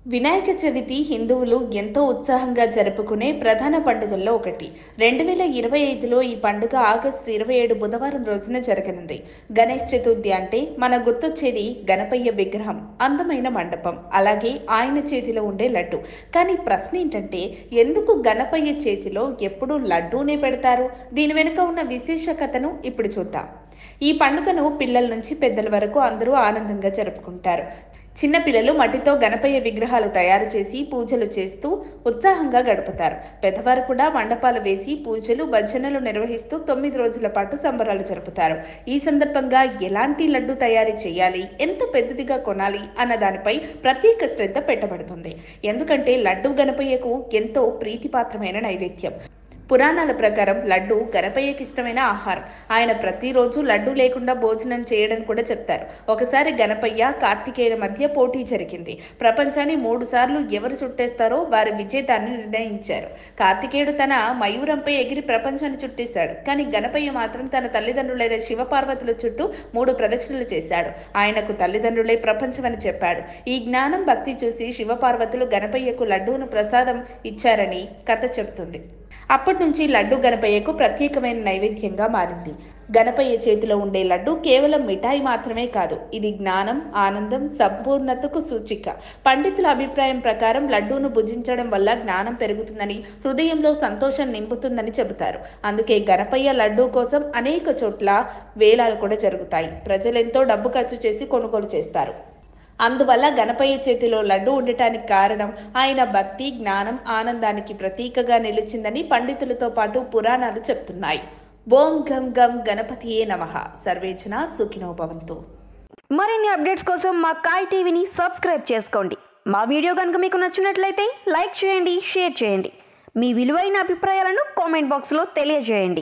వినాయక చవితి హిందువులు ఎంతో ఉత్సాహంగా జరుపుకునే ప్రధాన పండుగల్లో ఒకటి. 2025లో ఈ పండుగ ఆగస్టు 27 బుధవారం రోజున జరగనుంది. గణేష్ చతుర్థి అంటే మన గుర్తొచ్చేది గణపయ్య విగ్రహం, అందమైన మండపం, అలాగే ఆయన చేతిలో ఉండే లడ్డు. కానీ ప్రశ్న ఏంటంటే, ఎందుకు గణపయ్య చేతిలో ఎప్పుడూ లడ్డూనే పెడతారు? దీని వెనుక ఉన్న విశేష కథను ఇప్పుడు చూద్దాం. ఈ పండుగను పిల్లల నుంచి పెద్దల వరకు అందరూ ఆనందంగా జరుపుకుంటారు. చిన్నపిల్లలు మట్టితో గణపయ్య విగ్రహాలు తయారు చేసి పూజలు చేస్తూ ఉత్సాహంగా గడుపుతారు. పెద్దవారు కూడా మండపాలు వేసి పూజలు, భజనలు నిర్వహిస్తూ 9 రోజుల పాటు సంబరాలు జరుపుతారు. ఈ సందర్భంగా ఎలాంటి లడ్డు తయారు చేయాలి, ఎంత పెద్దదిగా కొనాలి అన్న దానిపై ప్రత్యేక శ్రద్ధ పెట్టబడుతుంది. ఎందుకంటే లడ్డు గణపయ్యకు ఎంతో ప్రీతిపాత్రమైన నైవేద్యం. పురాణాల ప్రకారం లడ్డు గణపయ్యకి ఇష్టమైన ఆహారం. ఆయన ప్రతిరోజు లడ్డు లేకుండా భోజనం చేయడం కూడా చెప్తారు. ఒకసారి గణపయ్య, కార్తికేయుల మధ్య పోటీ జరిగింది. ప్రపంచాన్ని 3 సార్లు ఎవరు చుట్టేస్తారో వారి విజేతాన్ని నిర్ణయించారు. కార్తికేయుడు తన మయూరంపై ఎగిరి ప్రపంచాన్ని చుట్టేశాడు. కానీ గణపయ్య మాత్రం తన తల్లిదండ్రులైన శివపార్వతుల చుట్టూ 3 ప్రదక్షిణలు చేశాడు. ఆయనకు తల్లిదండ్రులే ప్రపంచమని చెప్పాడు. ఈ జ్ఞానం, భక్తి చూసి శివపార్వతులు గణపయ్యకు లడ్డూను ప్రసాదం ఇచ్చారని కథ చెప్తుంది. అప్పటి నుంచి లడ్డు గణపయ్యకు ప్రత్యేకమైన నైవేద్యంగా మారింది. గణపయ్య చేతిలో ఉండే లడ్డు కేవలం మిఠాయి మాత్రమే కాదు, ఇది జ్ఞానం, ఆనందం, సంపూర్ణతకు సూచిక. పండితుల అభిప్రాయం ప్రకారం లడ్డూను భుజించడం వల్ల జ్ఞానం పెరుగుతుందని, హృదయంలో సంతోషం నింపుతుందని చెబుతారు. అందుకే గణపయ్య లడ్డూ కోసం అనేక చోట్ల వేలాలు కూడా జరుగుతాయి. ప్రజలెంతో డబ్బు ఖర్చు చేసి కొనుగోలు చేస్తారు. అందువల్ల గణపయ్య చేతిలో లడ్డు ఉండటానికి కారణం ఆయన భక్తి, జ్ఞానం, ఆనందానికి ప్రతీకగా నిలిచిందని పండితులతో పాటు పురాణాలు చెప్తున్నాయి. ఓం గం గం గణపతియే నమః. సర్వే జనా సుఖినో భవంతు. మరిన్ని అప్డేట్స్ కోసం మా కాయ్ టీవీని సబ్స్క్రైబ్ చేసుకోండి. మా వీడియో కనుక మీకు నచ్చినట్లయితే లైక్ చేయండి, షేర్ చేయండి. మీ విలువైన అభిప్రాయాలను కామెంట్ బాక్స్లో తెలియజేయండి.